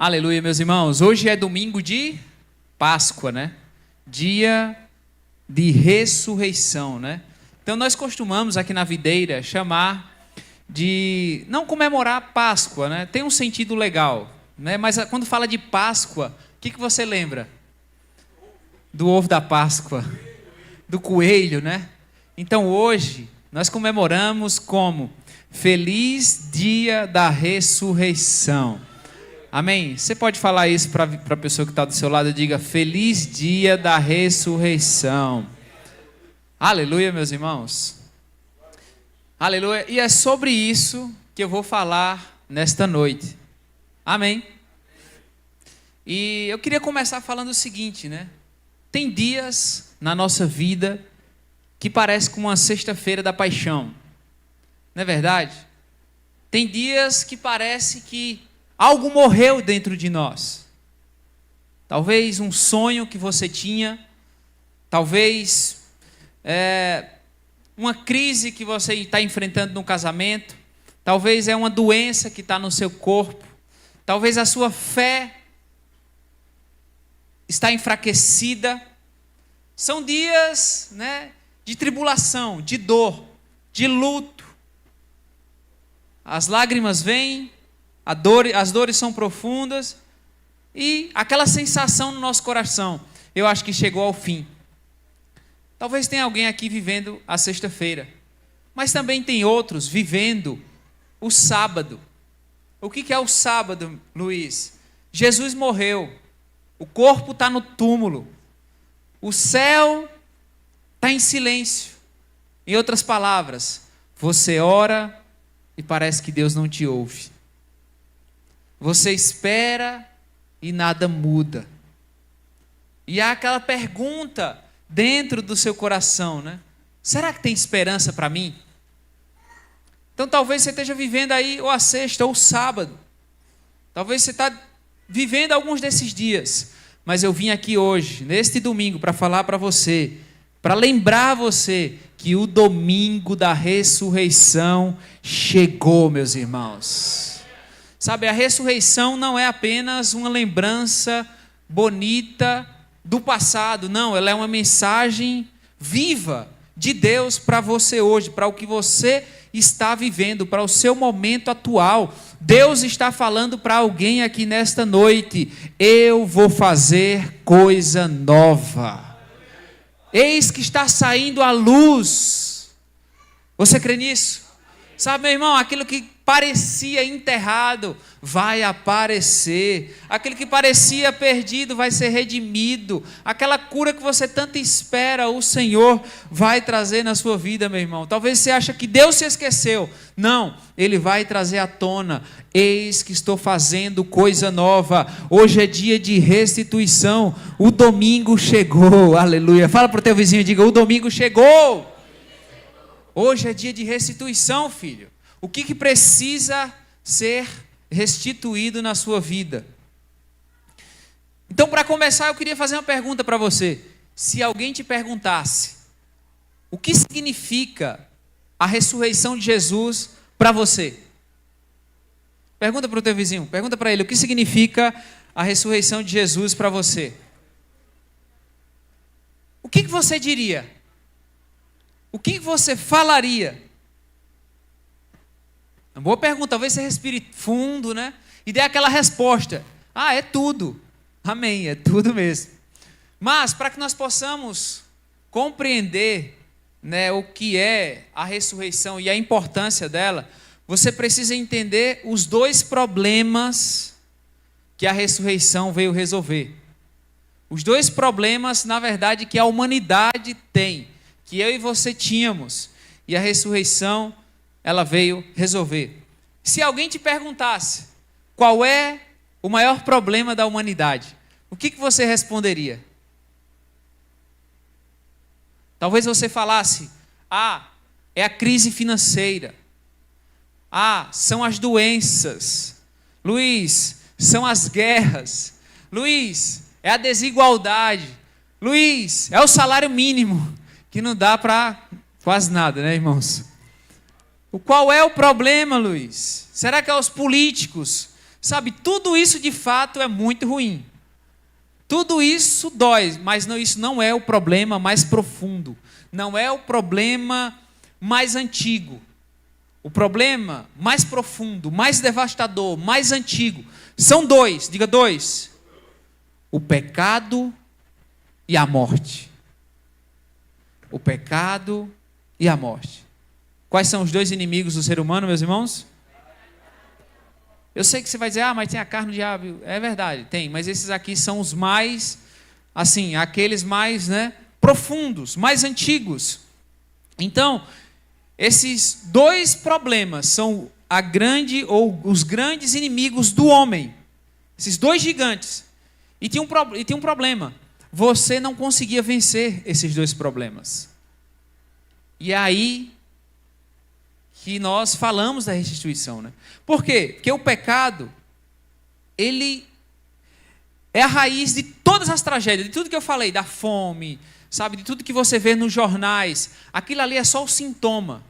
Aleluia, meus irmãos. Hoje é domingo de Páscoa, né? Dia de ressurreição, né? Então nós costumamos aqui na videira chamar de não comemorar Páscoa, né? Tem um sentido legal, né? Mas quando fala de Páscoa, o que você lembra? Do ovo da Páscoa, do coelho, né? Então hoje nós comemoramos como Feliz Dia da Ressurreição. Amém? Você pode falar isso para a pessoa que está do seu lado? Diga, Feliz Dia da Ressurreição. Aleluia, meus irmãos. Aleluia. E é sobre isso que eu vou falar nesta noite. Amém? E eu queria começar falando o seguinte, né? Tem dias na nossa vida que parece como uma sexta-feira da paixão. Não é verdade? Tem dias que parece que algo morreu dentro de nós. Talvez um sonho que você tinha, talvez uma crise que você está enfrentando no casamento, talvez é uma doença que está no seu corpo, talvez a sua fé está enfraquecida. São dias, né, de tribulação, de dor, de luto. As lágrimas vêm, as dores são profundas e aquela sensação no nosso coração, eu acho que chegou ao fim. Talvez tenha alguém aqui vivendo a sexta-feira, mas também tem outros vivendo o sábado. O que é o sábado, Luiz? Jesus morreu, o corpo está no túmulo, o céu está em silêncio. Em outras palavras, você ora e parece que Deus não te ouve. Você espera e nada muda. E há aquela pergunta dentro do seu coração, né? Será que tem esperança para mim? Então talvez você esteja vivendo aí ou a sexta ou o sábado. Talvez você está vivendo alguns desses dias. Mas eu vim aqui hoje, neste domingo, para falar para você, para lembrar você que o domingo da ressurreição chegou, meus irmãos. Sabe, a ressurreição não é apenas uma lembrança bonita do passado, não, ela é uma mensagem viva de Deus para você hoje, para o que você está vivendo, para o seu momento atual. Deus está falando para alguém aqui nesta noite: eu vou fazer coisa nova. Eis que está saindo a luz. Você crê nisso? Sabe, meu irmão, aquilo que parecia enterrado vai aparecer. Aquilo que parecia perdido vai ser redimido. Aquela cura que você tanto espera, o Senhor vai trazer na sua vida, meu irmão. Talvez você ache que Deus se esqueceu. Não, Ele vai trazer à tona. Eis que estou fazendo coisa nova. Hoje é dia de restituição. O domingo chegou. Aleluia. Fala para o teu vizinho e diga: o domingo chegou. Hoje é dia de restituição, filho. O que precisa ser restituído na sua vida? Então, para começar, eu queria fazer uma pergunta para você. Se alguém te perguntasse o que significa a ressurreição de Jesus para você, pergunta para o teu vizinho, pergunta para ele o que significa a ressurreição de Jesus para você. O que você diria? O que você falaria? Uma boa pergunta. Talvez você respire fundo, né? E dê aquela resposta: ah, é tudo. Amém, é tudo mesmo. Mas para que nós possamos compreender, né, o que é a ressurreição e a importância dela, você precisa entender os dois problemas que a ressurreição veio resolver. Os dois problemas, na verdade, que a humanidade tem, que eu e você tínhamos, e a ressurreição, ela veio resolver. Se alguém te perguntasse qual é o maior problema da humanidade, o que você responderia? Talvez você falasse: ah, é a crise financeira. Ah, são as doenças. Luiz, são as guerras. Luiz, é a desigualdade. Luiz, é o salário mínimo, que não dá para quase nada, né, irmãos? Qual é o problema, Luiz? Será que é os políticos? Sabe, tudo isso de fato é muito ruim. Tudo isso dói, mas isso não é o problema mais profundo. Não é o problema mais antigo. O problema mais profundo, mais devastador, mais antigo, são dois, diga dois: o pecado e a morte. O pecado e a morte. Quais são os dois inimigos do ser humano, meus irmãos? Eu sei que você vai dizer, mas tem a carne do diabo. É verdade, tem, mas esses aqui são os mais, assim, aqueles mais, profundos, mais antigos. Então, esses dois problemas são os grandes inimigos do homem. Esses dois gigantes. E tem um problema. Você não conseguia vencer esses dois problemas. E é aí que nós falamos da restituição, né? Por quê? Porque o pecado, ele é a raiz de todas as tragédias, de tudo que eu falei, da fome, sabe, de tudo que você vê nos jornais. Aquilo ali é só o sintoma.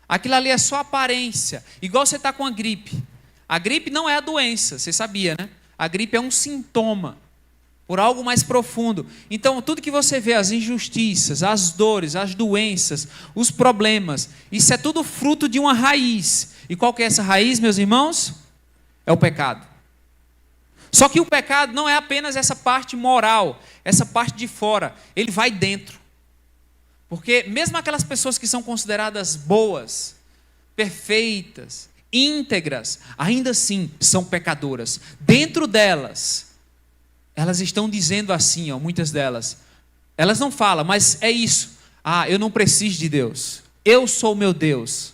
Aquilo ali é só a aparência. Igual você está com a gripe. A gripe não é a doença, você sabia, né? A gripe é um sintoma por algo mais profundo. Então, tudo que você vê, as injustiças, as dores, as doenças, os problemas, isso é tudo fruto de uma raiz. E qual que é essa raiz, meus irmãos? É o pecado. Só que o pecado não é apenas essa parte moral, essa parte de fora. Ele vai dentro. Porque mesmo aquelas pessoas que são consideradas boas, perfeitas, íntegras, ainda assim são pecadoras. Dentro delas, elas estão dizendo assim, muitas delas. Elas não falam, mas é isso. Eu não preciso de Deus. Eu sou o meu Deus.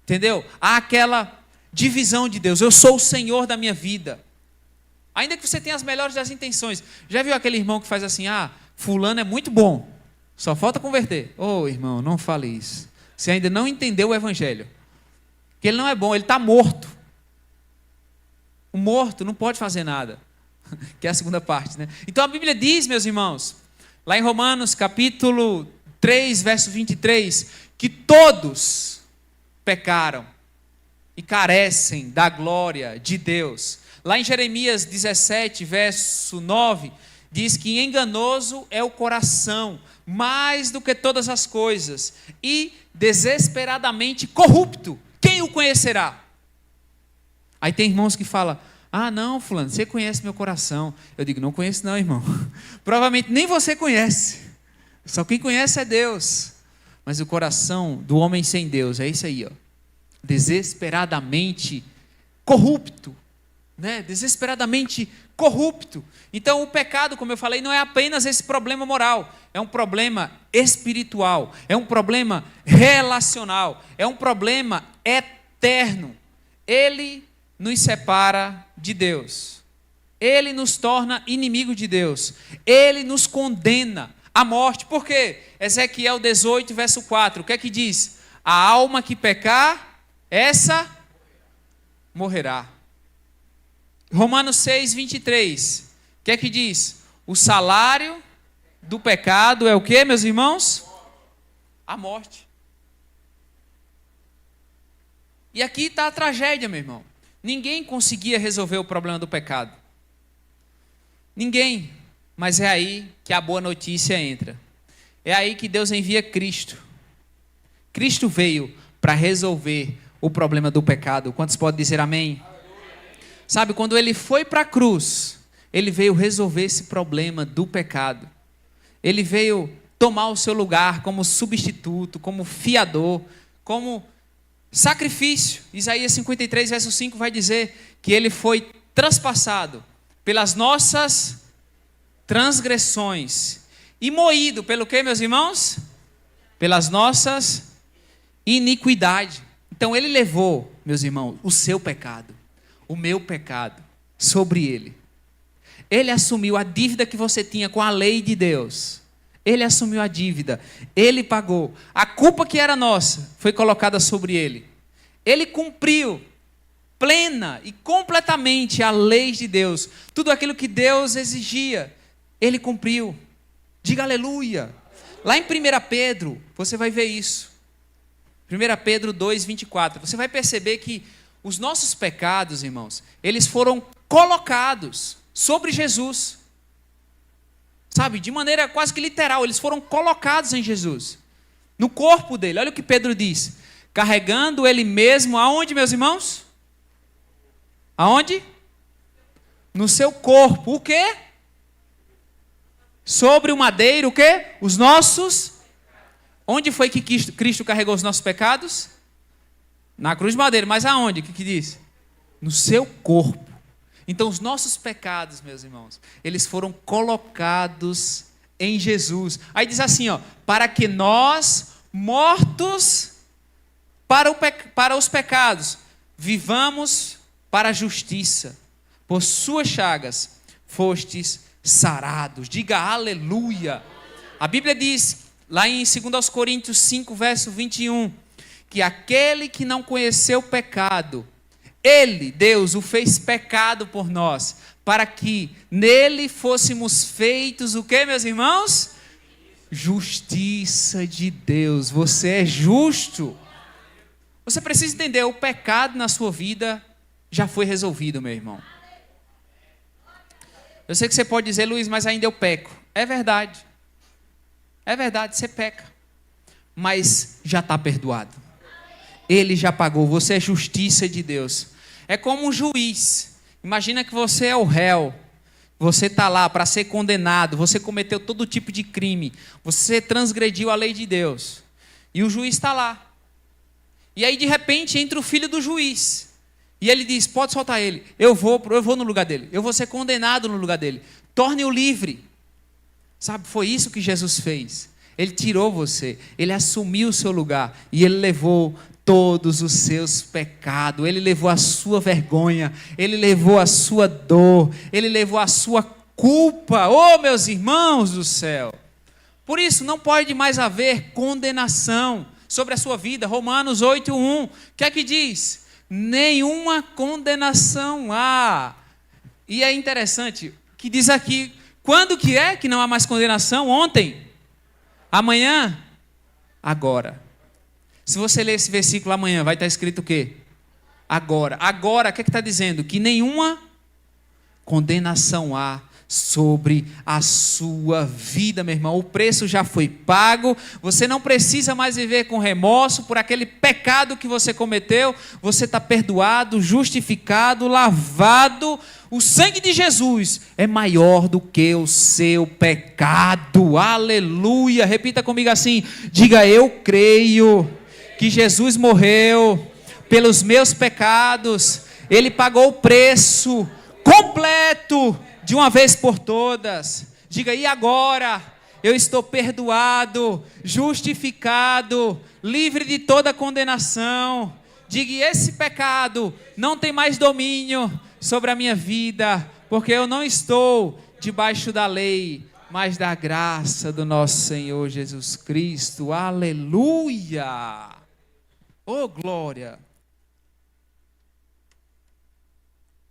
Entendeu? Há aquela divisão de Deus. Eu sou o Senhor da minha vida. Ainda que você tenha as melhores das intenções. Já viu aquele irmão que faz assim, fulano é muito bom, só falta converter. Irmão, não fale isso. Você ainda não entendeu o evangelho. Que ele não é bom, ele está morto. O morto não pode fazer nada. Que é a segunda parte, né? Então a Bíblia diz, meus irmãos, lá em Romanos capítulo 3, verso 23, que todos pecaram e carecem da glória de Deus. Lá em Jeremias 17, verso 9, diz que enganoso é o coração, mais do que todas as coisas, e desesperadamente corrupto. Quem o conhecerá? Aí tem irmãos que falam, não, fulano, você conhece meu coração. Eu digo, não conheço não, irmão. Provavelmente nem você conhece. Só quem conhece é Deus. Mas o coração do homem sem Deus, é isso aí, desesperadamente corrupto. Desesperadamente corrupto. Então o pecado, como eu falei, não é apenas esse problema moral, é um problema espiritual, é um problema relacional, é um problema eterno. Ele nos separa de Deus, ele nos torna inimigo de Deus, ele nos condena à morte. Por quê? Ezequiel 18, verso 4, o que é que diz? A alma que pecar, essa morrerá. Romanos 6, 23, o que é que diz? O salário do pecado é o quê, meus irmãos? A morte. E aqui está a tragédia, meu irmão. Ninguém conseguia resolver o problema do pecado. Ninguém. Mas é aí que a boa notícia entra. É aí que Deus envia Cristo. Cristo veio para resolver o problema do pecado. Quantos podem dizer amém? Sabe, quando ele foi para a cruz, ele veio resolver esse problema do pecado. Ele veio tomar o seu lugar como substituto, como fiador, como sacrifício. Isaías 53, verso 5 vai dizer que ele foi transpassado pelas nossas transgressões e moído pelo quê, meus irmãos? Pelas nossas iniquidades. Então ele levou, meus irmãos, o seu pecado, o meu pecado, sobre ele. Ele assumiu a dívida que você tinha com a lei de Deus. Ele assumiu a dívida, ele pagou. A culpa que era nossa foi colocada sobre ele. Ele cumpriu plena e completamente a lei de Deus. Tudo aquilo que Deus exigia, ele cumpriu. Diga aleluia. Lá em 1 Pedro, você vai ver isso. 1 Pedro 2, 24. Você vai perceber que os nossos pecados, irmãos, eles foram colocados sobre Jesus. Sabe, de maneira quase que literal, eles foram colocados em Jesus. No corpo dele. Olha o que Pedro diz. Carregando ele mesmo, aonde, meus irmãos? Aonde? No seu corpo. O quê? Sobre o madeiro, o quê? Os nossos. Onde foi que Cristo carregou os nossos pecados? Na cruz de madeira. Mas aonde? O que diz? No seu corpo. Então, os nossos pecados, meus irmãos, eles foram colocados em Jesus. Aí diz assim, ó, para que nós, mortos para os pecados, vivamos para a justiça. Por suas chagas fostes sarados. Diga aleluia. A Bíblia diz, lá em 2 Coríntios 5, verso 21, que aquele que não conheceu o pecado, Ele, Deus, o fez pecado por nós, para que nele fôssemos feitos o quê, meus irmãos? Justiça de Deus. Você é justo. Você precisa entender, o pecado na sua vida já foi resolvido, meu irmão. Eu sei que você pode dizer, Luiz, mas ainda eu peco. É verdade. É verdade, você peca. Mas já está perdoado. Ele já pagou, você é justiça de Deus. É como um juiz. Imagina que você é o réu. Você está lá para ser condenado. Você cometeu todo tipo de crime. Você transgrediu a lei de Deus. E o juiz está lá. E aí de repente entra o filho do juiz. E ele diz, pode soltar ele. Eu vou no lugar dele. Eu vou ser condenado no lugar dele. Torne-o livre. Sabe, foi isso que Jesus fez. Ele tirou você. Ele assumiu o seu lugar. E ele levou todos os seus pecados, Ele levou a sua vergonha, Ele levou a sua dor, Ele levou a sua culpa, oh meus irmãos do céu. Por isso não pode mais haver condenação sobre a sua vida. Romanos 8:1, o que é que diz? Nenhuma condenação há. E é interessante que diz aqui, quando que é que não há mais condenação? Ontem? Amanhã? Agora. Se você ler esse versículo amanhã, vai estar escrito o quê? Agora. Agora, o que está dizendo? Que nenhuma condenação há sobre a sua vida, meu irmão. O preço já foi pago. Você não precisa mais viver com remorso por aquele pecado que você cometeu. Você está perdoado, justificado, lavado. O sangue de Jesus é maior do que o seu pecado. Aleluia. Repita comigo assim. Diga, eu creio que Jesus morreu pelos meus pecados, Ele pagou o preço completo, de uma vez por todas. Diga, e agora? Eu estou perdoado, justificado, livre de toda condenação. Diga, e esse pecado não tem mais domínio sobre a minha vida, porque eu não estou debaixo da lei, mas da graça do nosso Senhor Jesus Cristo. Aleluia! Oh, glória!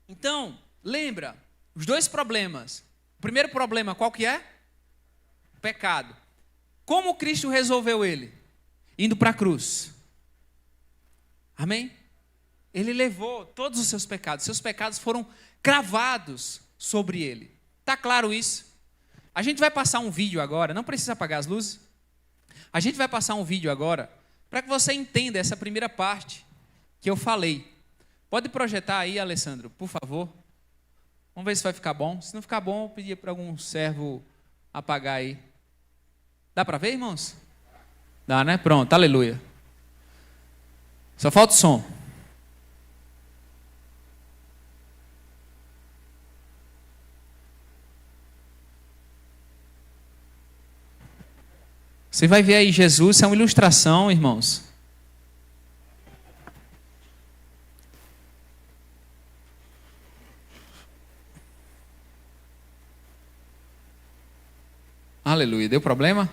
Então, lembra, os dois problemas. O primeiro problema, qual que é? O pecado. Como Cristo resolveu ele? Indo para a cruz. Amém? Ele levou todos os seus pecados. Seus pecados foram cravados sobre ele. Está claro isso? A gente vai passar um vídeo agora. Não precisa apagar as luzes. A gente vai passar um vídeo agora para que você entenda essa primeira parte que eu falei. Pode projetar aí, Alessandro, por favor. Vamos ver se vai ficar bom. Se não ficar bom, eu pedir para algum servo apagar aí. Dá para ver, irmãos? Dá, né? Pronto, aleluia. Só falta o som. Você vai ver aí Jesus, é uma ilustração, irmãos. Aleluia, deu problema?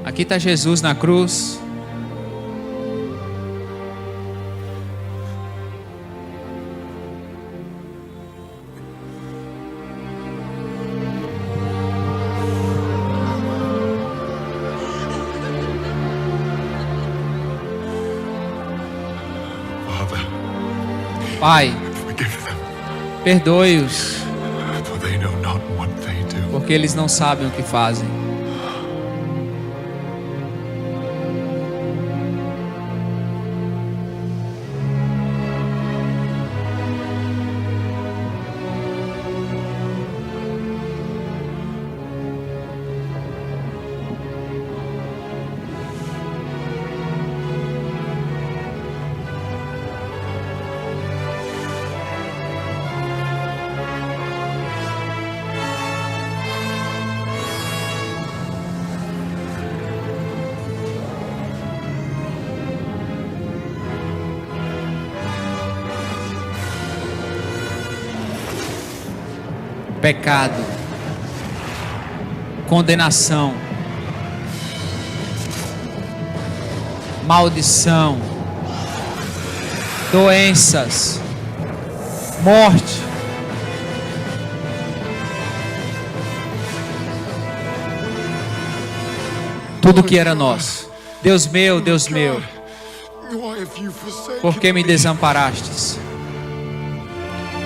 Aqui está Jesus na cruz. Pai, Forgive them, perdoe-os, for they know not what they do. porque eles não sabem o que fazem. Pecado, condenação, maldição, doenças, morte. Tudo que era nosso. Deus meu, Why have you forsaken por que me me? desamparastes?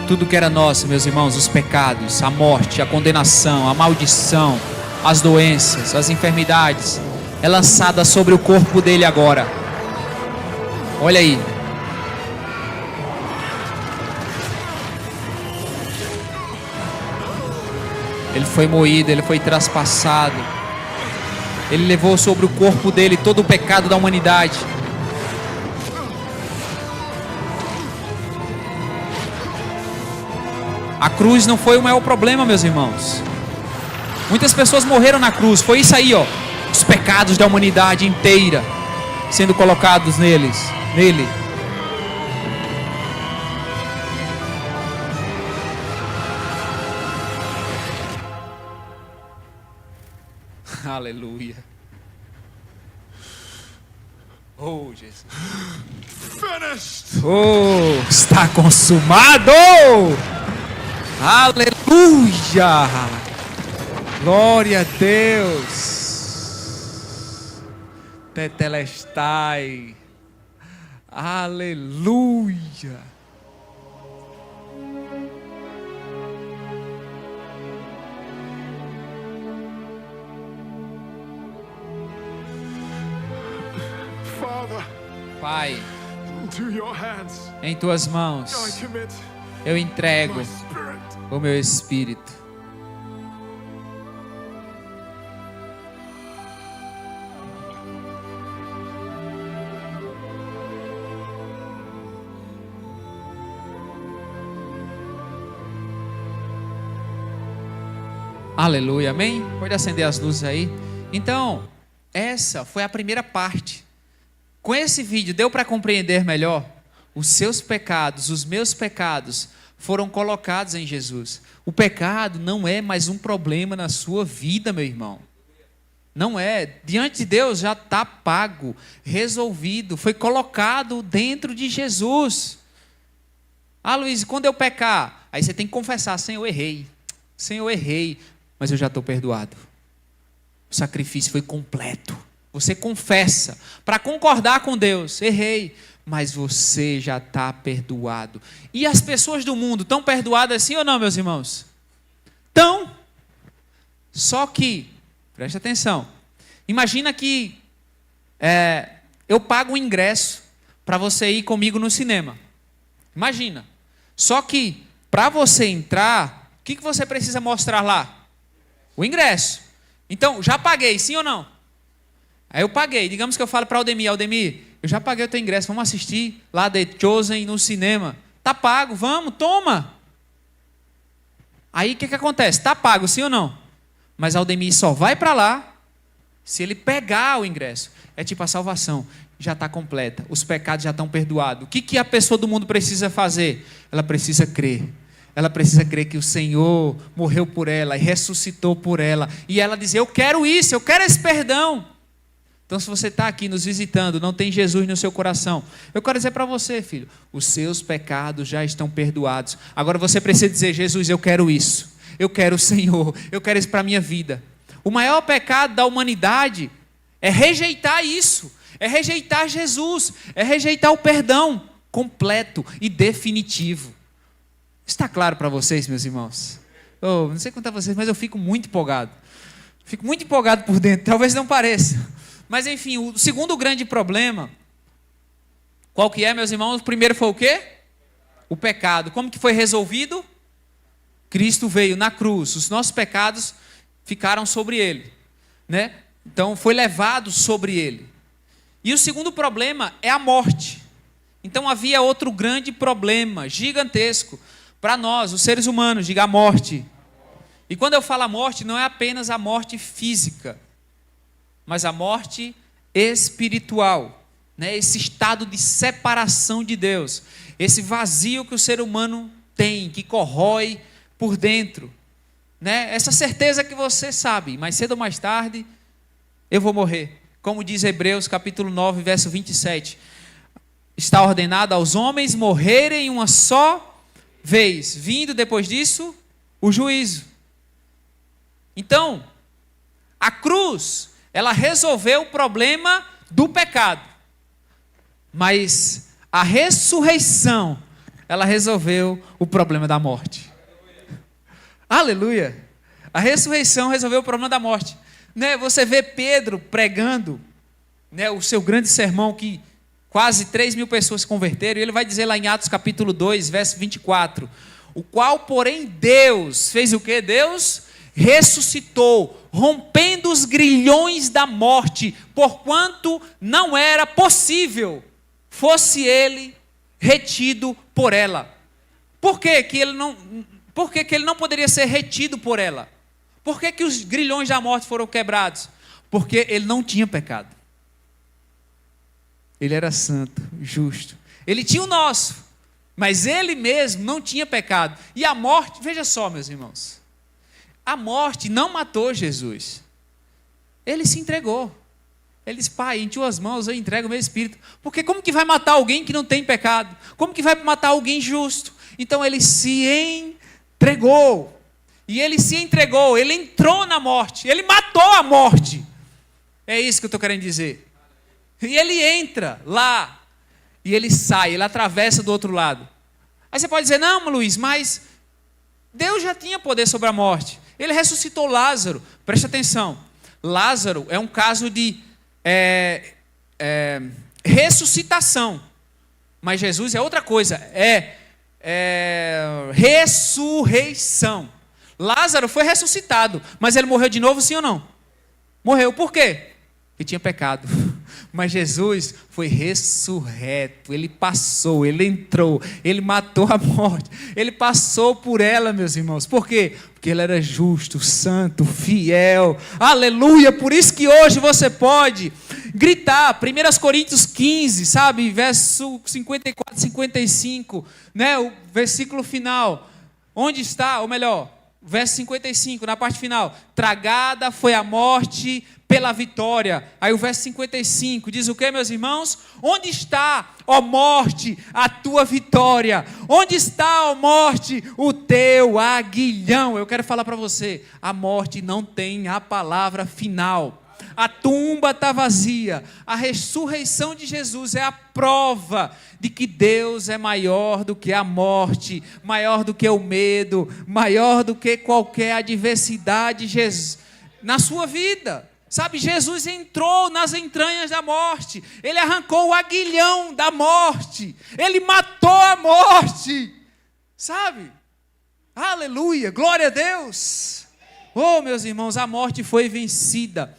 Tudo que era nosso, meus irmãos, os pecados, a morte, a condenação, a maldição, as doenças, as enfermidades, é lançada sobre o corpo dele agora. Olha aí. Ele foi moído, ele foi traspassado. Ele levou sobre o corpo dele todo o pecado da humanidade. A cruz não foi o maior problema, meus irmãos. Muitas pessoas morreram na cruz. Foi isso aí, ó. Os pecados da humanidade inteira sendo colocados nele. Aleluia. Oh, Jesus. Finished. Oh, está consumado. Aleluia! Glória a Deus! Tetelestai! Aleluia! Father, Pai, into your hands em tuas I mãos commit eu entrego my spirit. o meu espírito. Aleluia, amém? Pode acender as luzes aí. Então, essa foi a primeira parte. Com esse vídeo deu para compreender melhor? Os seus pecados, os meus pecados foram colocados em Jesus. O pecado não é mais um problema na sua vida, meu irmão. Não é. Diante de Deus já está pago, resolvido, foi colocado dentro de Jesus. Ah, Luiz, quando eu pecar? Aí você tem que confessar: Senhor, eu errei. Senhor, eu errei, mas eu já estou perdoado. O sacrifício foi completo. Você confessa para concordar com Deus: errei, mas você já está perdoado. E as pessoas do mundo estão perdoadas assim ou não, meus irmãos? Estão. Só que, preste atenção, imagina que eu pago um ingresso para você ir comigo no cinema. Imagina. Só que, para você entrar, o que você precisa mostrar lá? O ingresso. Então, já paguei, sim ou não? Aí eu paguei. Digamos que eu falo para Aldemir: Aldemir, eu já paguei o teu ingresso, vamos assistir lá The Chosen no cinema. Tá pago, vamos, toma. Aí o que acontece? Tá pago, sim ou não? Mas Aldemir só vai para lá se ele pegar o ingresso. É tipo a salvação, já está completa, os pecados já estão perdoados. O que a pessoa do mundo precisa fazer? Ela precisa crer. Ela precisa crer que o Senhor morreu por ela e ressuscitou por ela. E ela diz: eu quero isso, eu quero esse perdão. Então, se você está aqui nos visitando, não tem Jesus no seu coração, eu quero dizer para você, filho, os seus pecados já estão perdoados. Agora você precisa dizer: Jesus, eu quero isso. Eu quero o Senhor, eu quero isso para a minha vida. O maior pecado da humanidade é rejeitar isso. É rejeitar Jesus, é rejeitar o perdão. completo e definitivo. Está claro para vocês, meus irmãos? Não sei quanto a vocês, mas eu fico muito empolgado. Fico muito empolgado por dentro, talvez não pareça. Mas enfim, o segundo grande problema, qual que é, meus irmãos? O primeiro foi o quê? O pecado. Como que foi resolvido? Cristo veio na cruz, os nossos pecados ficaram sobre ele, né? Então foi levado sobre ele. E o segundo problema é a morte. Então havia outro grande problema, gigantesco, para nós, os seres humanos, diga a morte. E quando eu falo a morte, não é apenas a morte física, mas a morte espiritual, né? Esse estado de separação de Deus, esse vazio que o ser humano tem, que corrói por dentro, né? Essa certeza que você sabe, mais cedo ou mais tarde, eu vou morrer. Como diz Hebreus capítulo 9, verso 27. Está ordenado aos homens morrerem uma só vez, vindo depois disso o juízo. Então, a cruz, ela resolveu o problema do pecado, mas a ressurreição, ela resolveu o problema da morte. Aleluia! A ressurreição resolveu o problema da morte. Né? Você vê Pedro pregando, né, o seu grande sermão que quase 3.000 pessoas se converteram, e ele vai dizer lá em Atos capítulo 2, verso 24, o qual, porém, Deus fez o quê? Deus ressuscitou, rompendo os grilhões da morte, porquanto não era possível fosse ele retido por ela. Por que ele não poderia ser retido por ela? Por que os grilhões da morte foram quebrados? Porque ele não tinha pecado. Ele era santo, justo. Ele tinha o nosso, mas ele mesmo não tinha pecado. E a morte, veja só, meus irmãos, a morte não matou Jesus. Ele se entregou. Ele disse: Pai, em tuas mãos eu entrego o meu espírito. Porque como que vai matar alguém que não tem pecado? Como que vai matar alguém justo? Então ele se entregou. E ele se entregou, ele entrou na morte, ele matou a morte. É isso que eu estou querendo dizer. E ele entra lá, e ele sai, ele atravessa do outro lado. Aí você pode dizer: não, Luiz, mas Deus já tinha poder sobre a morte. Ele ressuscitou Lázaro. Preste atenção. Lázaro é um caso de ressuscitação. Mas Jesus é outra coisa, é ressurreição. Lázaro foi ressuscitado, mas ele morreu de novo, sim ou não? Morreu, por quê? Porque tinha pecado. Mas Jesus foi ressurreto, ele passou, ele entrou, ele matou a morte, ele passou por ela, meus irmãos. Por quê? Porque ele era justo, santo, fiel, aleluia. Por isso que hoje você pode gritar, 1 Coríntios 15, sabe, verso 54, 55, né, o versículo final, onde está, ou melhor, verso 55, na parte final, tragada foi a morte pela vitória. Aí o verso 55 diz o que, meus irmãos? Onde está, ó morte, a tua vitória? Onde está, ó morte, o teu aguilhão? Eu quero falar para você, a morte não tem a palavra final. A tumba está vazia. A ressurreição de Jesus é a prova de que Deus é maior do que a morte, maior do que o medo, maior do que qualquer adversidade na sua vida. Sabe, Jesus entrou nas entranhas da morte, ele arrancou o aguilhão da morte, ele matou a morte, sabe? Aleluia, glória a Deus. Oh, meus irmãos, a morte foi vencida.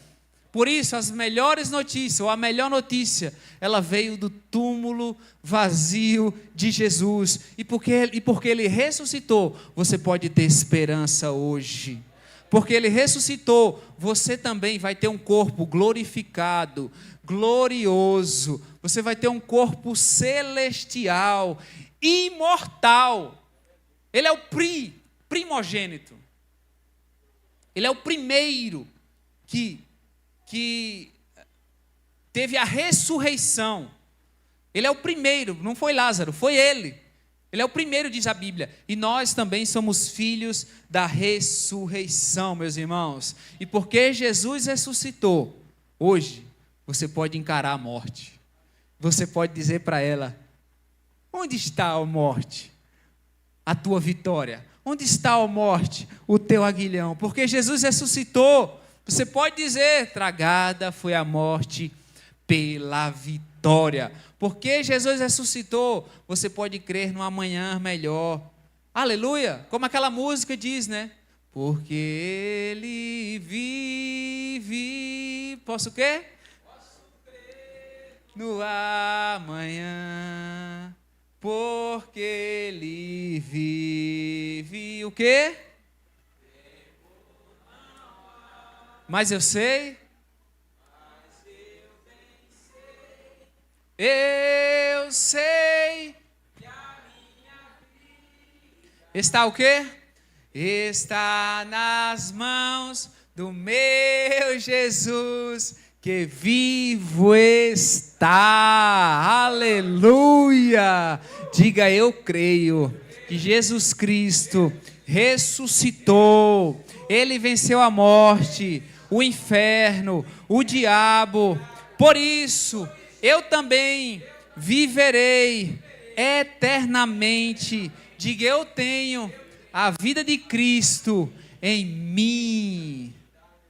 Por isso, as melhores notícias, ou a melhor notícia, ela veio do túmulo vazio de Jesus. E porque ele ressuscitou, você pode ter esperança hoje. Porque ele ressuscitou, você também vai ter um corpo glorificado, glorioso. Você vai ter um corpo celestial, imortal. Ele é o primogênito. Ele é o primeiro que teve a ressurreição. Ele é o primeiro, não foi Lázaro, foi ele. Ele é o primeiro, diz a Bíblia. E nós também somos filhos da ressurreição, meus irmãos. E porque Jesus ressuscitou, hoje você pode encarar a morte. Você pode dizer para ela: Onde está, ó morte, a tua vitória? Onde está, ó morte, o teu aguilhão? Porque Jesus ressuscitou. Você pode dizer, tragada foi a morte pela vitória. Porque Jesus ressuscitou, você pode crer no amanhã melhor. Aleluia! Como aquela música diz, né? Porque Ele vive. Posso o quê? Posso crer no amanhã. Porque Ele vive. O quê? Mas eu sei. Eu sei. Está o quê? Está nas mãos do meu Jesus, que vivo está. Aleluia! Diga, eu creio que Jesus Cristo ressuscitou. Ele venceu a morte, o inferno, o diabo. Por isso, eu também viverei eternamente. Diga, eu tenho a vida de Cristo em mim.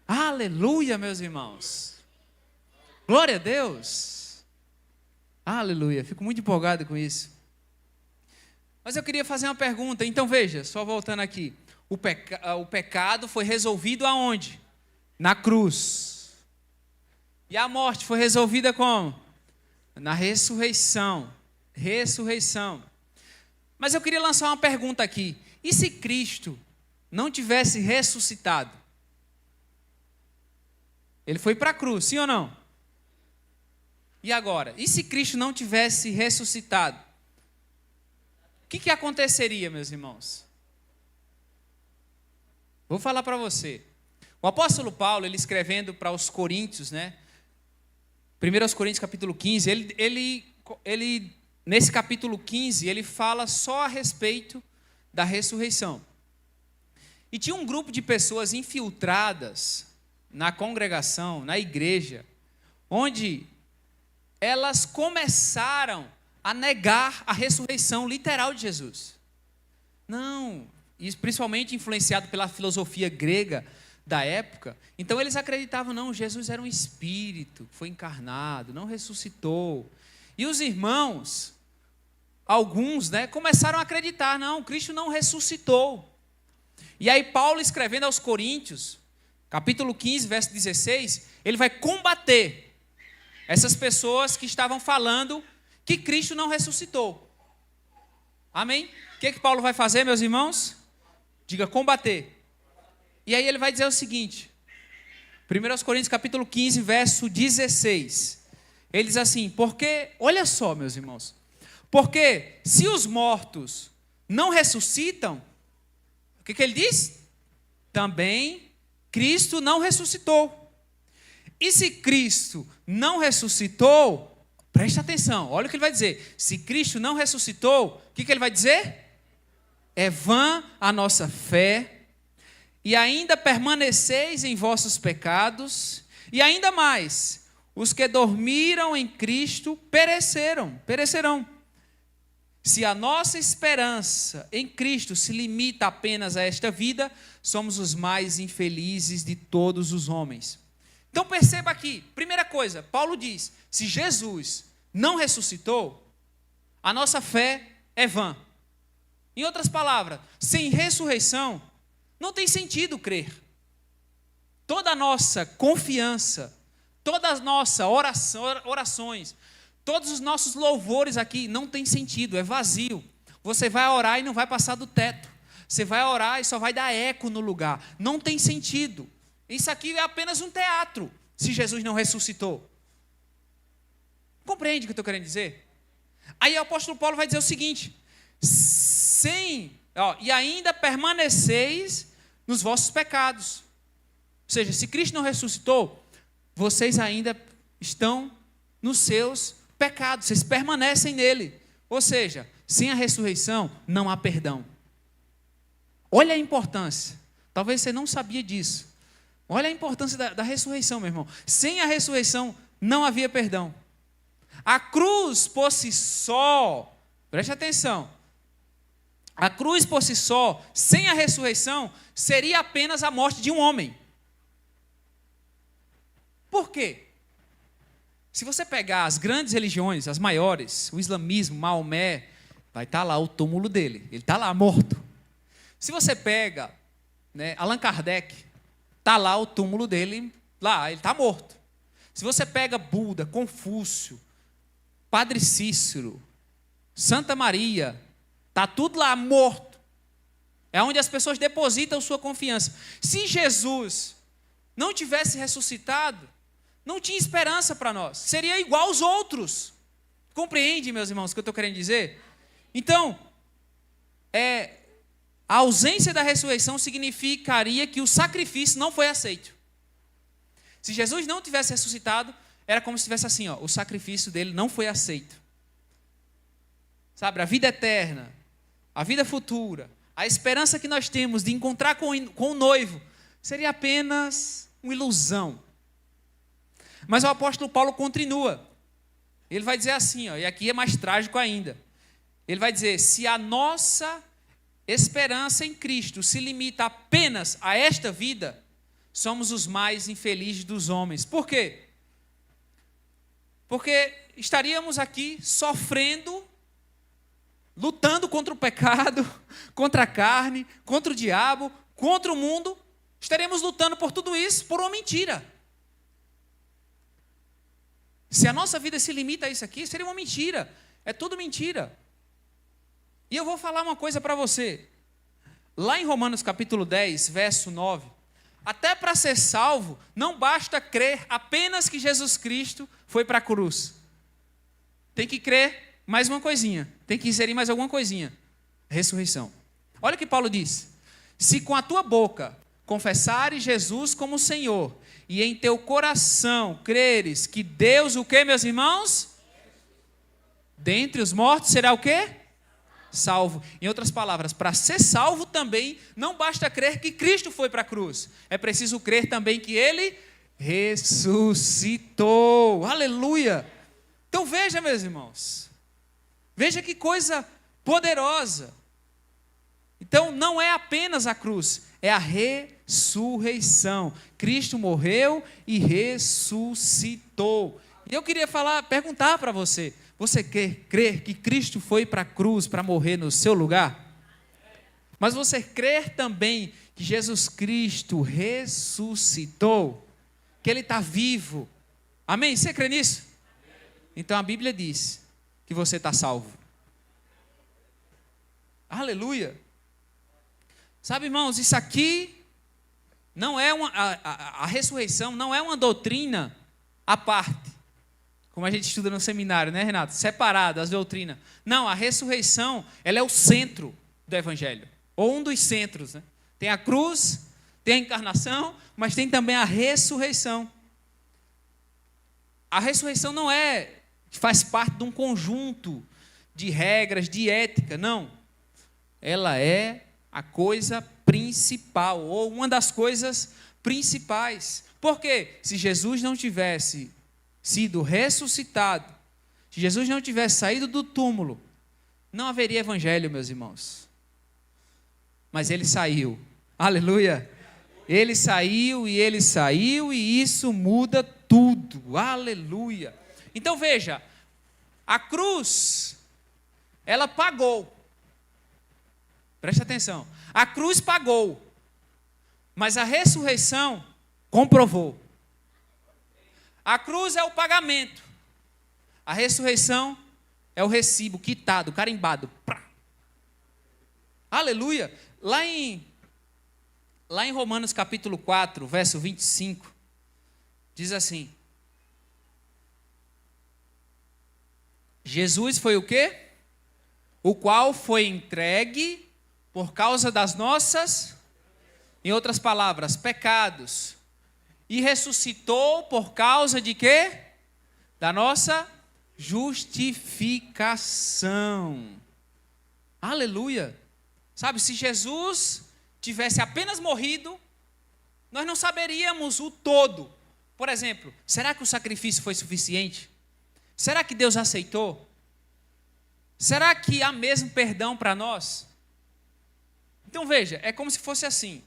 Aleluia, meus irmãos. Glória a Deus. Aleluia. Fico muito empolgado com isso. Mas eu queria fazer uma pergunta. Então veja, só voltando aqui. O pecado foi resolvido aonde? Na cruz. E a morte foi resolvida como? Na ressurreição. Ressurreição. Mas eu queria lançar uma pergunta aqui. E se Cristo não tivesse ressuscitado? Ele foi para a cruz, sim ou não? E agora? E se Cristo não tivesse ressuscitado? O que aconteceria, meus irmãos? Vou falar para você. O apóstolo Paulo, ele escrevendo para os Coríntios, né? 1 Coríntios capítulo 15, ele nesse capítulo 15, ele fala só a respeito da ressurreição. E tinha um grupo de pessoas infiltradas na congregação, na igreja, onde elas começaram a negar a ressurreição literal de Jesus. Não, isso principalmente influenciado pela filosofia grega da época. Então eles acreditavam, não, Jesus era um espírito, foi encarnado, não ressuscitou. E os irmãos, alguns, né, começaram a acreditar, não, Cristo não ressuscitou. E aí Paulo, escrevendo aos Coríntios, capítulo 15, verso 16, ele vai combater essas pessoas que estavam falando que Cristo não ressuscitou. Amém? O que Paulo vai fazer, meus irmãos? Diga, combater. E aí ele vai dizer o seguinte, 1 Coríntios capítulo 15, verso 16. Ele diz assim, porque, olha só, meus irmãos, porque se os mortos não ressuscitam, o que ele diz? Também Cristo não ressuscitou. E se Cristo não ressuscitou, preste atenção, olha o que ele vai dizer. Se Cristo não ressuscitou, o que ele vai dizer? É vã a nossa fé, e ainda permaneceis em vossos pecados, e ainda mais, os que dormiram em Cristo perecerão. Se a nossa esperança em Cristo se limita apenas a esta vida, somos os mais infelizes de todos os homens. Então perceba aqui, primeira coisa, Paulo diz, se Jesus não ressuscitou, a nossa fé é vã. Em outras palavras, sem ressurreição, não tem sentido crer. Toda a nossa confiança, todas as nossas orações, todos os nossos louvores aqui não tem sentido, é vazio. Você vai orar e não vai passar do teto. Você vai orar e só vai dar eco no lugar. Não tem sentido. Isso aqui é apenas um teatro, se Jesus não ressuscitou. Compreende o que eu estou querendo dizer? Aí o apóstolo Paulo vai dizer o seguinte, e ainda permaneceis nos vossos pecados. Ou seja, se Cristo não ressuscitou, vocês ainda estão nos seus pecados, vocês permanecem nele. Ou seja, sem a ressurreição não há perdão. Olha a importância, talvez você não sabia disso. Olha a importância da ressurreição, meu irmão. Sem a ressurreição não havia perdão. A cruz por si só, Preste atenção. A cruz por si só, sem a ressurreição, seria apenas a morte de um homem. Por quê? Se você pegar as grandes religiões, as maiores, o islamismo, Maomé, vai estar lá o túmulo dele. Ele está lá morto. Se você pega, né, Allan Kardec, está lá o túmulo dele, lá, ele está morto. Se você pega Buda, Confúcio, Padre Cícero, Santa Maria, está tudo lá morto. É onde as pessoas depositam sua confiança. Se Jesus não tivesse ressuscitado, não tinha esperança para nós. Seria igual aos outros. Compreende, meus irmãos, o que eu estou querendo dizer? Então, a ausência da ressurreição significaria que o sacrifício não foi aceito. Se Jesus não tivesse ressuscitado, era como se tivesse assim, ó, o sacrifício dele não foi aceito. Sabe, a vida eterna, a vida futura, a esperança que nós temos de encontrar com o noivo, seria apenas uma ilusão. Mas o apóstolo Paulo continua. Ele vai dizer assim, ó, e aqui é mais trágico ainda. Ele vai dizer, se a nossa esperança em Cristo se limita apenas a esta vida, somos os mais infelizes dos homens. Por quê? Porque estaríamos aqui sofrendo, lutando contra o pecado, contra a carne, contra o diabo, contra o mundo. Estaremos lutando por tudo isso por uma mentira. Se a nossa vida se limita a isso aqui, seria uma mentira. É tudo mentira. E eu vou falar uma coisa para você. Lá em Romanos capítulo 10, verso 9, até para ser salvo, não basta crer apenas que Jesus Cristo foi para a cruz. Tem que crer mais uma coisinha. Tem que inserir mais alguma coisinha. Ressurreição. Olha o que Paulo diz. Se com a tua boca confessares Jesus como Senhor, e em teu coração creres que Deus, o quê, meus irmãos? Dentre os mortos será o quê? Salvo. Em outras palavras, para ser salvo também, não basta crer que Cristo foi para a cruz. É preciso crer também que Ele ressuscitou. Aleluia! Então veja, meus irmãos. Veja que coisa poderosa. Então não é apenas a cruz, é a ressurreição. Cristo morreu e ressuscitou. E eu queria perguntar para você, você crê que Cristo foi para a cruz para morrer no seu lugar? Mas você crê também que Jesus Cristo ressuscitou? Que Ele está vivo? Amém? Você crê nisso? Então a Bíblia diz que você está salvo. Aleluia! Sabe, irmãos, isso aqui não é a ressurreição não é uma doutrina à parte, como a gente estuda no seminário, né, Renato? Separada as doutrinas. Não, a ressurreição, ela é o centro do Evangelho, ou um dos centros, né? Tem a cruz, tem a encarnação, mas tem também a ressurreição. A ressurreição não faz parte de um conjunto de regras, de ética, não. Ela é a coisa principal, ou uma das coisas principais. Porque se Jesus não tivesse sido ressuscitado, se Jesus não tivesse saído do túmulo, não haveria evangelho, meus irmãos. Mas Ele saiu. Aleluia! Ele saiu, e isso muda tudo. Aleluia! Então veja, a cruz, ela pagou. Preste atenção. A cruz pagou, mas a ressurreição comprovou. A cruz é o pagamento. A ressurreição é o recibo quitado, carimbado. Prá. Aleluia. Lá em Romanos capítulo 4, verso 25, diz assim: Jesus foi o quê? O qual foi entregue por causa das nossas, em outras palavras, pecados, e ressuscitou por causa de quê? Da nossa justificação. Aleluia! Sabe, se Jesus tivesse apenas morrido, nós não saberíamos o todo. Por exemplo, será que o sacrifício foi suficiente? Será que Deus aceitou? Será que há mesmo perdão para nós? Então veja, é como se fosse assim.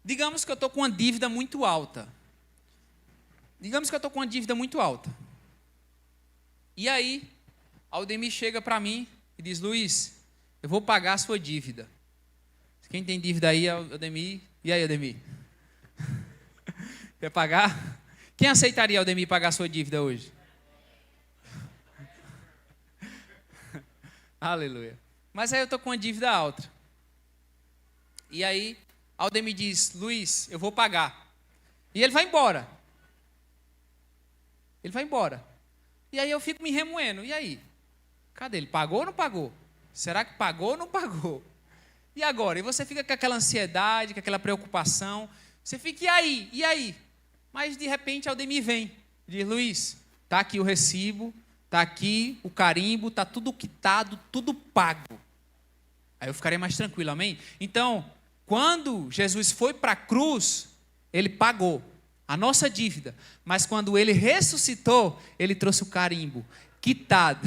Digamos que eu estou com uma dívida muito alta. E aí, Aldemir chega para mim e diz: Luiz, eu vou pagar a sua dívida. Quem tem dívida aí é o Aldemir. E aí, Aldemir? Quer pagar? Quem aceitaria, Aldemir, pagar a sua dívida hoje? Aleluia. Mas aí eu estou com uma dívida alta. E aí, Aldemir diz: Luiz, eu vou pagar. E ele vai embora. E aí eu fico me remoendo. E aí? Cadê ele? Pagou ou não pagou? Será que pagou ou não pagou? E agora? E você fica com aquela ansiedade, com aquela preocupação. Você fica, e aí? Mas de repente Aldemir vem. Diz: Luiz, está aqui o recibo, está aqui o carimbo, está tudo quitado, tudo pago. Aí eu ficarei mais tranquilo, amém? Então, quando Jesus foi para a cruz, ele pagou a nossa dívida. Mas quando ele ressuscitou, ele trouxe o carimbo quitado.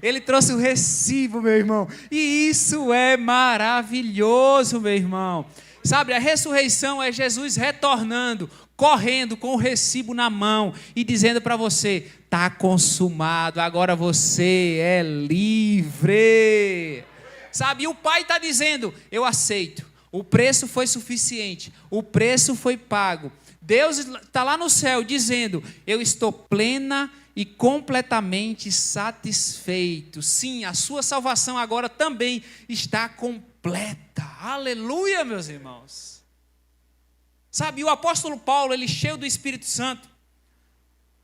Ele trouxe o recibo, meu irmão. E isso é maravilhoso, meu irmão. Sabe, a ressurreição é Jesus retornando, correndo com o recibo na mão e dizendo para você: está consumado, agora você é livre. Sabe, e o Pai está dizendo: eu aceito, o preço foi suficiente, o preço foi pago. Deus está lá no céu dizendo: eu estou plena e completamente satisfeito. Sim, a sua salvação agora também está completa. Aleluia, meus irmãos. Sabe, o apóstolo Paulo, ele cheio do Espírito Santo,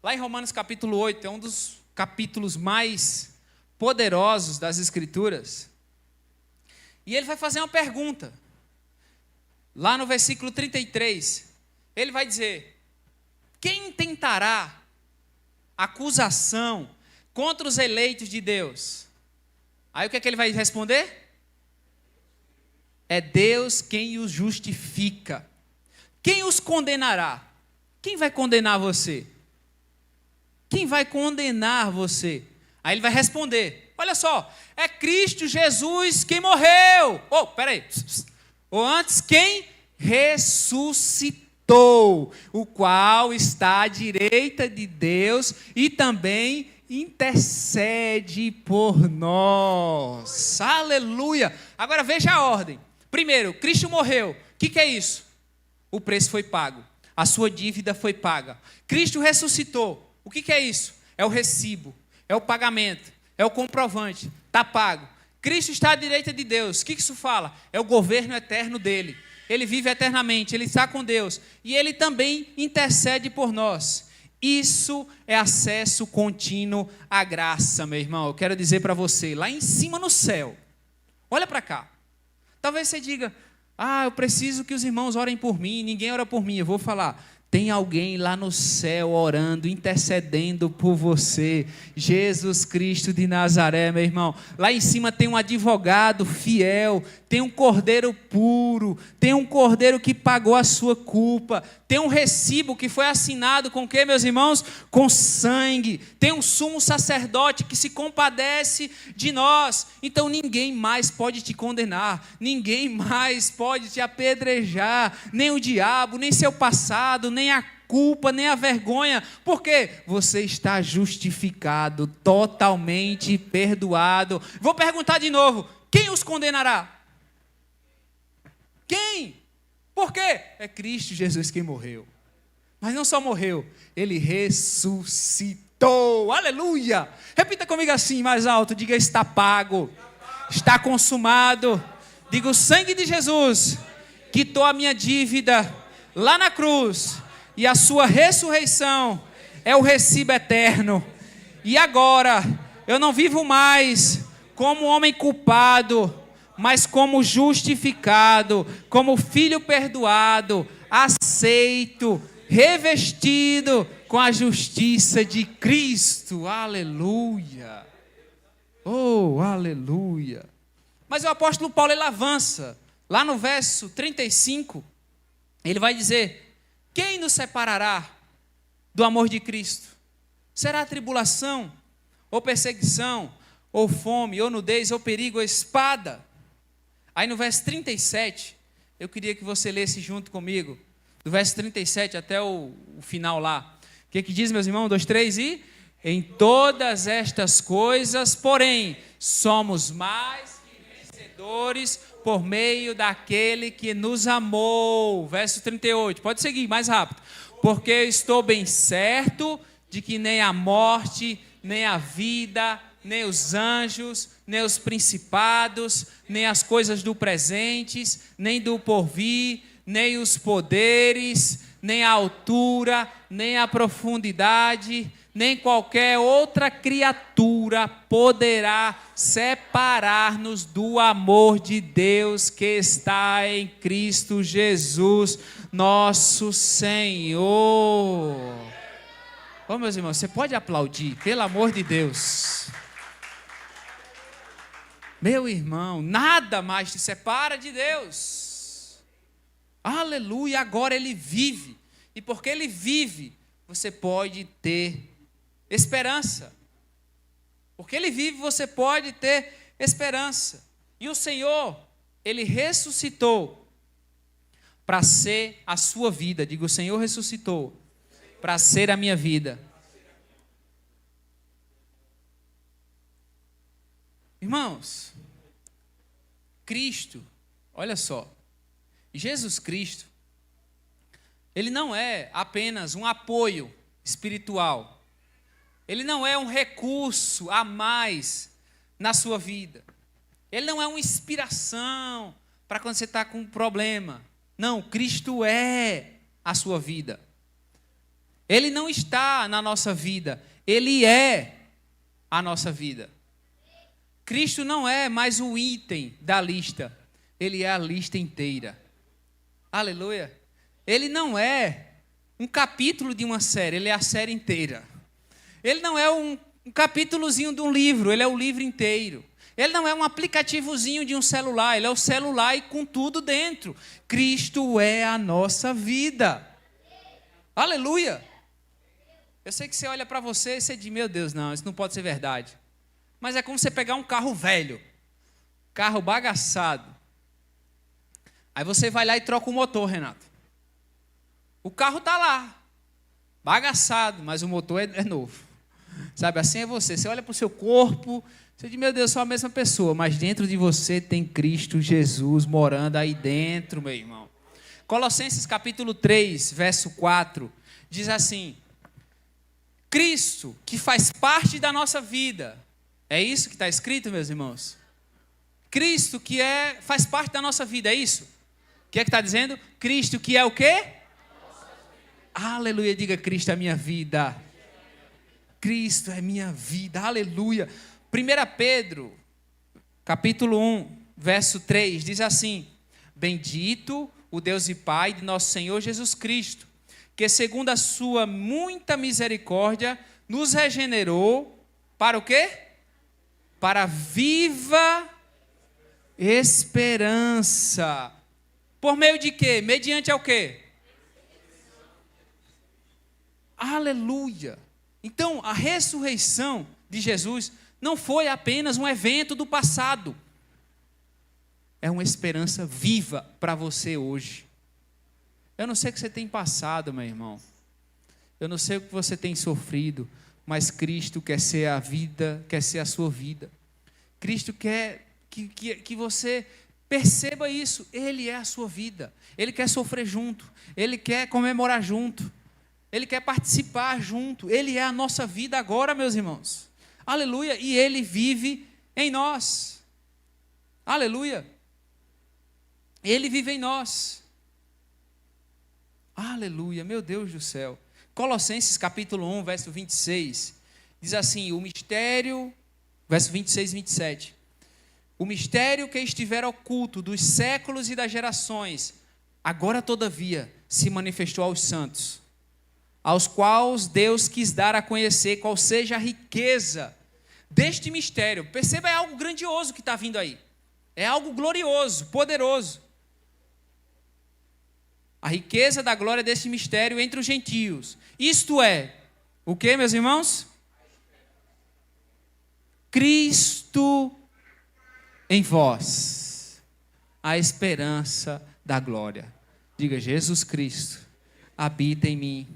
lá em Romanos capítulo 8, é um dos capítulos mais poderosos das Escrituras. E ele vai fazer uma pergunta. Lá no versículo 33, ele vai dizer: quem tentará acusação contra os eleitos de Deus? Aí o que é que ele vai responder? É Deus quem os justifica. Quem os condenará? Quem vai condenar você? Quem vai condenar você? Aí ele vai responder: olha só, é Cristo Jesus quem morreu. Peraí. Ou antes, quem ressuscitou, o qual está à direita de Deus e também intercede por nós. Aleluia! Agora veja a ordem. Primeiro, Cristo morreu. O que é isso? O preço foi pago. A sua dívida foi paga. Cristo ressuscitou. O que é isso? É o recibo, é o pagamento, é o comprovante. Está pago. Cristo está à direita de Deus. O que isso fala? É o governo eterno dele. Ele vive eternamente, ele está com Deus. E ele também intercede por nós. Isso é acesso contínuo à graça, meu irmão. Eu quero dizer para você, lá em cima no céu, olha para cá. Talvez você diga: eu preciso que os irmãos orem por mim, ninguém ora por mim. Eu vou falar: tem alguém lá no céu orando, intercedendo por você. Jesus Cristo de Nazaré, meu irmão. Lá em cima tem um advogado fiel, tem um cordeiro puro, tem um cordeiro que pagou a sua culpa, tem um recibo que foi assinado com o quê, meus irmãos? Com sangue. Tem um sumo sacerdote que se compadece de nós. Então ninguém mais pode te condenar, ninguém mais pode te apedrejar, nem o diabo, nem seu passado, nem a culpa, nem a vergonha, porque você está justificado, totalmente perdoado. Vou perguntar de novo: quem os condenará? Quem? Por quê? É Cristo Jesus quem morreu. Mas não só morreu, ele ressuscitou. Aleluia! Repita comigo assim, mais alto. Diga: está pago, está consumado. Diga: o sangue de Jesus quitou a minha dívida lá na cruz, e a sua ressurreição é o recibo eterno. E agora eu não vivo mais como homem culpado, mas como justificado, como filho perdoado, aceito, revestido com a justiça de Cristo. Aleluia! Oh, aleluia! Mas o apóstolo Paulo, ele avança. Lá no verso 35, ele vai dizer: quem nos separará do amor de Cristo? Será tribulação, ou perseguição, ou fome, ou nudez, ou perigo, ou espada. Aí no verso 37, eu queria que você lesse junto comigo, do verso 37 até o final lá. O que diz, meus irmãos? 2, 3 e... Em todas estas coisas, porém, somos mais que vencedores por meio daquele que nos amou. Verso 38, pode seguir mais rápido. Porque eu estou bem certo de que nem a morte, nem a vida, nem os anjos, nem os principados, nem as coisas do presente, nem do porvir, nem os poderes, nem a altura, nem a profundidade, nem qualquer outra criatura poderá separar-nos do amor de Deus que está em Cristo Jesus, nosso Senhor. Ô, meus irmãos, você pode aplaudir, pelo amor de Deus. Meu irmão, nada mais te separa de Deus. Aleluia, agora Ele vive. E porque Ele vive, você pode ter esperança. Porque Ele vive, você pode ter esperança. E o Senhor, Ele ressuscitou para ser a sua vida. Digo, o Senhor ressuscitou para ser a minha vida. Irmãos, Cristo, olha só, Jesus Cristo, Ele não é apenas um apoio espiritual. Ele não é um recurso a mais na sua vida. Ele não é uma inspiração para quando você está com um problema. Não, Cristo é a sua vida. Ele não está na nossa vida. Ele é a nossa vida. Cristo não é mais um item da lista. Ele é a lista inteira. Aleluia. Ele não é um capítulo de uma série. Ele é a série inteira. Ele não é um capítulozinho de um livro, ele é o livro inteiro. Ele não é um aplicativozinho de um celular, ele é o celular e com tudo dentro. Cristo é a nossa vida. Aleluia! Eu sei que você olha para você e você diz, meu Deus, não, isso não pode ser verdade. Mas é como você pegar um carro velho, carro bagaçado. Aí você vai lá e troca o motor, Renato. O carro está lá, bagaçado, mas o motor é novo. Sabe, assim é você. Você olha para o seu corpo, você diz, meu Deus, sou a mesma pessoa, mas dentro de você tem Cristo Jesus morando aí dentro, meu irmão. Colossenses capítulo 3, verso 4, diz assim, Cristo, que faz parte da nossa vida. É isso que está escrito, meus irmãos? Cristo que faz parte da nossa vida, é isso? O que é que está dizendo? Cristo que é o quê? Aleluia, diga Cristo é a minha vida. Cristo é minha vida, aleluia. 1 Pedro, capítulo 1, verso 3, diz assim, bendito o Deus e Pai de nosso Senhor Jesus Cristo, que segundo a sua muita misericórdia, nos regenerou, para o quê? Para viva esperança. Por meio de quê? Mediante ao quê? Aleluia. Então, a ressurreição de Jesus não foi apenas um evento do passado. É uma esperança viva para você hoje. Eu não sei o que você tem passado, meu irmão. Eu não sei o que você tem sofrido, mas Cristo quer ser a vida, quer ser a sua vida. Cristo quer que você perceba isso. Ele é a sua vida. Ele quer sofrer junto. Ele quer comemorar junto. Ele quer participar junto. Ele é a nossa vida agora, meus irmãos. Aleluia. E Ele vive em nós. Aleluia. Ele vive em nós. Aleluia. Meu Deus do céu. Colossenses capítulo 1, verso 26. Diz assim, o mistério, verso 26 e 27. O mistério que estiver oculto dos séculos e das gerações, agora todavia se manifestou aos santos, aos quais Deus quis dar a conhecer qual seja a riqueza deste mistério. Perceba, é algo grandioso que está vindo aí. É algo glorioso, poderoso. A riqueza da glória deste mistério entre os gentios. Isto é, o que, meus irmãos? Cristo em vós, a esperança da glória. Diga, Jesus Cristo habita em mim.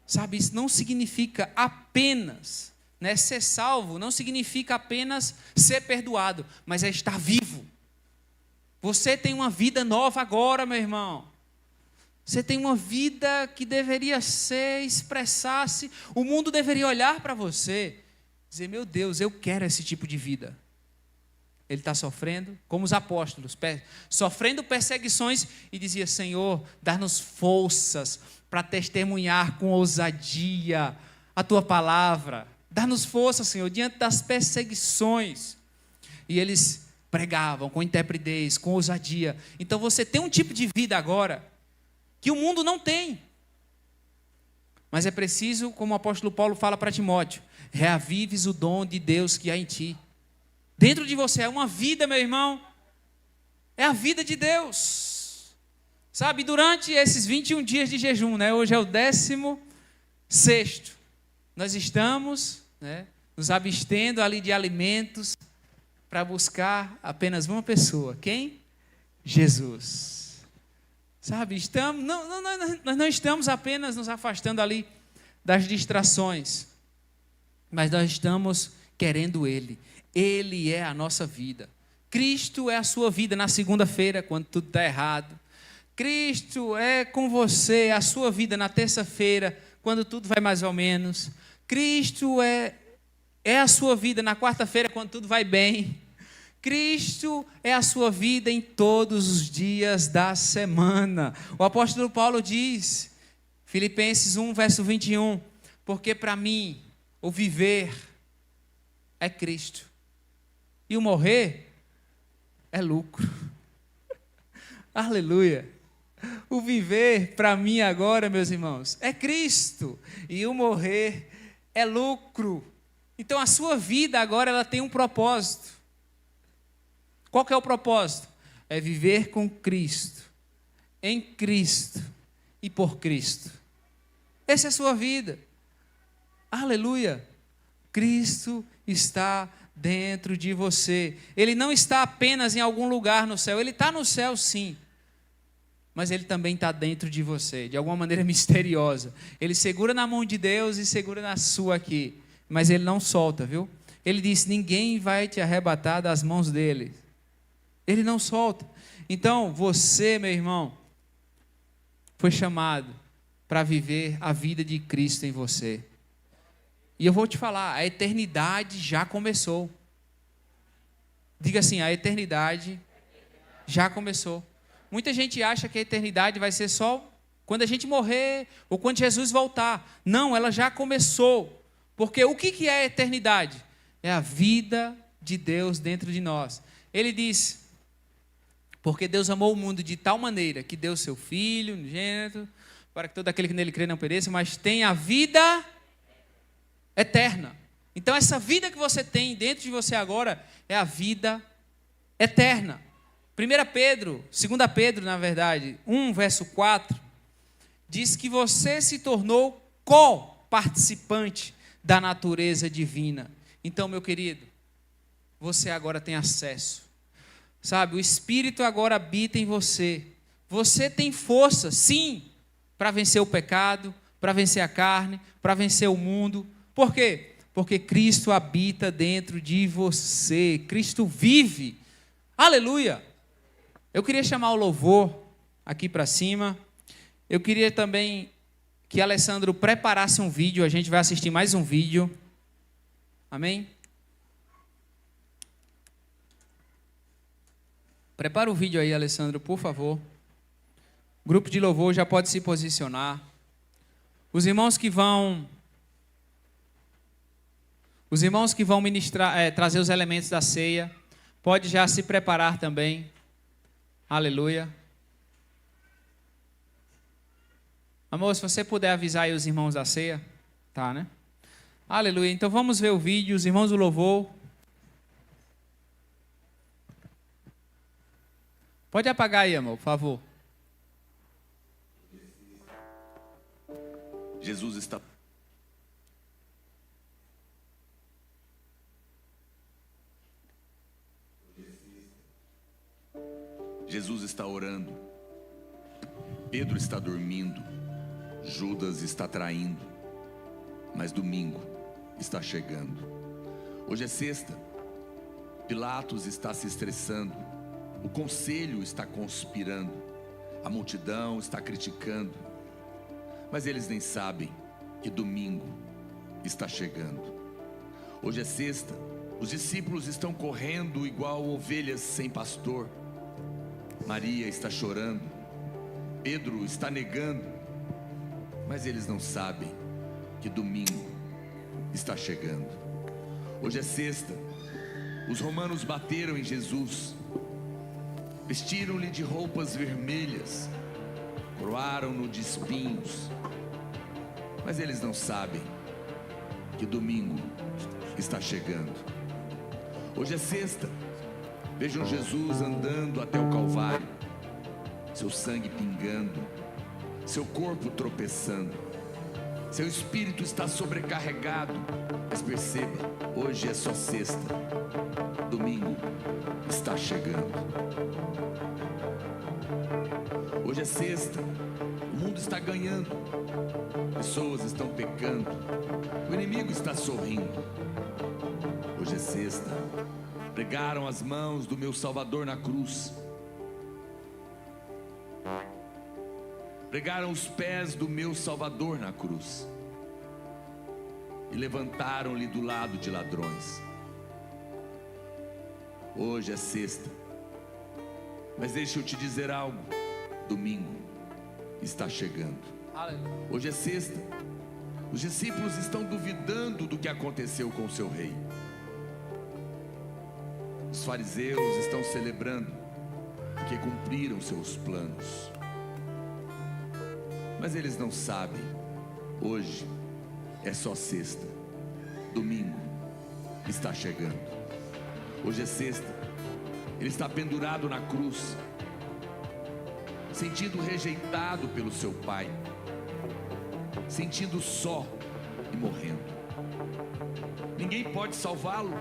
Sabe, isso não significa apenas, né, ser salvo, não significa apenas ser perdoado, mas é estar vivo. Você tem uma vida nova agora, meu irmão. Você tem uma vida que deveria ser, expressar-se. O mundo deveria olhar para você, dizer, meu Deus, eu quero esse tipo de vida. Ele está sofrendo, como os apóstolos, sofrendo perseguições, e dizia, Senhor, dá-nos forças para testemunhar com ousadia a Tua palavra. Dá-nos força, Senhor, diante das perseguições. E eles pregavam com intrepidez, com ousadia. Então você tem um tipo de vida agora que o mundo não tem. Mas é preciso, como o apóstolo Paulo fala para Timóteo, reavives o dom de Deus que há em ti. Dentro de você é uma vida, meu irmão. É a vida de Deus. Sabe, durante esses 21 dias de jejum, né? Hoje é o 16º. Nós estamos, né, nos abstendo ali de alimentos para buscar apenas uma pessoa. Quem? Jesus. Sabe, nós não estamos apenas nos afastando ali das distrações, mas nós estamos querendo Ele. Ele é a nossa vida. Cristo é a sua vida na segunda-feira, quando tudo está errado. Cristo é com você a sua vida na terça-feira, quando tudo vai mais ou menos. Cristo é a sua vida na quarta-feira, quando tudo vai bem. Cristo é a sua vida em todos os dias da semana. O apóstolo Paulo diz, Filipenses 1, verso 21, porque para mim o viver é Cristo e o morrer é lucro. Aleluia. O viver para mim agora, meus irmãos, é Cristo e o morrer é lucro. Então a sua vida agora ela tem um propósito. Qual que é o propósito? É viver com Cristo, em Cristo e por Cristo. Essa é a sua vida. Aleluia. Cristo está dentro de você. Ele não está apenas em algum lugar no céu. Ele está no céu, sim. Mas Ele também está dentro de você, de alguma maneira misteriosa. Ele segura na mão de Deus e segura na sua aqui. Mas Ele não solta, viu? Ele disse, ninguém vai te arrebatar das mãos dele. Ele não solta. Então, você, meu irmão, foi chamado para viver a vida de Cristo em você. E eu vou te falar, a eternidade já começou. Diga assim, a eternidade já começou. Muita gente acha que a eternidade vai ser só quando a gente morrer ou quando Jesus voltar. Não, ela já começou. Porque o que é a eternidade? É a vida de Deus dentro de nós. Ele diz, porque Deus amou o mundo de tal maneira que deu seu Filho unigênito, para que todo aquele que nele crê não pereça, mas tenha a vida eterna. Então essa vida que você tem dentro de você agora é a vida eterna. 2 Pedro, na verdade, 1 verso 4, diz que você se tornou co-participante da natureza divina. Então, meu querido, você agora tem acesso. Sabe, o Espírito agora habita em você. Você tem força, sim, para vencer o pecado, para vencer a carne, para vencer o mundo. Por quê? Porque Cristo habita dentro de você. Cristo vive. Aleluia! Eu queria chamar o louvor aqui para cima. Eu queria também que Alessandro preparasse um vídeo. A gente vai assistir mais um vídeo. Amém? Prepara o vídeo aí, Alessandro, por favor. O grupo de louvor já pode se posicionar. Os irmãos que vão ministrar, trazer os elementos da ceia, pode já se preparar também. Aleluia. Amor, se você puder avisar aí os irmãos da ceia, tá, né? Aleluia. Então vamos ver o vídeo, os irmãos do louvor. Pode apagar aí, amor, por favor. Jesus está Jesus está orando, Pedro está dormindo, Judas está traindo, mas domingo está chegando. Hoje é sexta, Pilatos está se estressando, o conselho está conspirando, a multidão está criticando, mas eles nem sabem que domingo está chegando. Hoje é sexta, os discípulos estão correndo igual ovelhas sem pastor. Maria está chorando, Pedro está negando, mas eles não sabem que domingo está chegando. Hoje é sexta, os romanos bateram em Jesus, vestiram-lhe de roupas vermelhas, coroaram-no de espinhos, mas eles não sabem que domingo está chegando. Hoje é sexta, vejam Jesus andando até o Calvário, seu sangue pingando, seu corpo tropeçando, seu espírito está sobrecarregado, mas perceba, hoje é só sexta, domingo está chegando. Hoje é sexta, o mundo está ganhando, pessoas estão pecando, o inimigo está sorrindo. Hoje é sexta, pregaram as mãos do meu Salvador na cruz, pregaram os pés do meu Salvador na cruz e levantaram-lhe do lado de ladrões. Hoje é sexta, mas deixa eu te dizer algo, domingo está chegando. Hoje é sexta, os discípulos estão duvidando do que aconteceu com o seu rei. Os fariseus estão celebrando porque cumpriram seus planos, mas eles não sabem, hoje é só sexta, domingo está chegando. Hoje é sexta, ele está pendurado na cruz, sentindo rejeitado pelo seu pai, sentindo só e morrendo. Ninguém pode salvá-lo.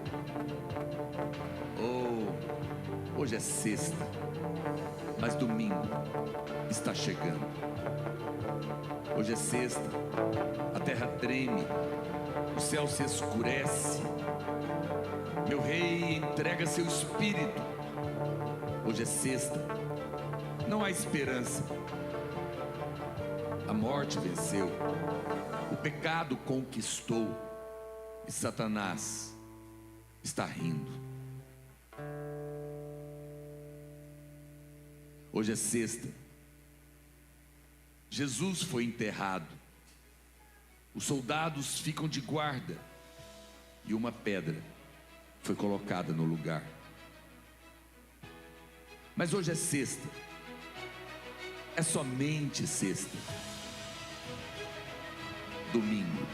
Oh, hoje é sexta, mas domingo está chegando. Hoje é sexta, a terra treme, o céu se escurece, meu rei entrega seu espírito. Hoje é sexta, não há esperança, a morte venceu, o pecado conquistou e Satanás está rindo. Hoje é sexta, Jesus foi enterrado, os soldados ficam de guarda e uma pedra foi colocada no lugar. Mas hoje é sexta, é somente sexta, domingo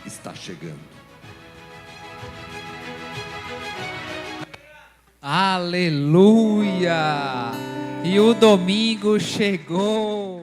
está chegando. Aleluia! E o domingo chegou.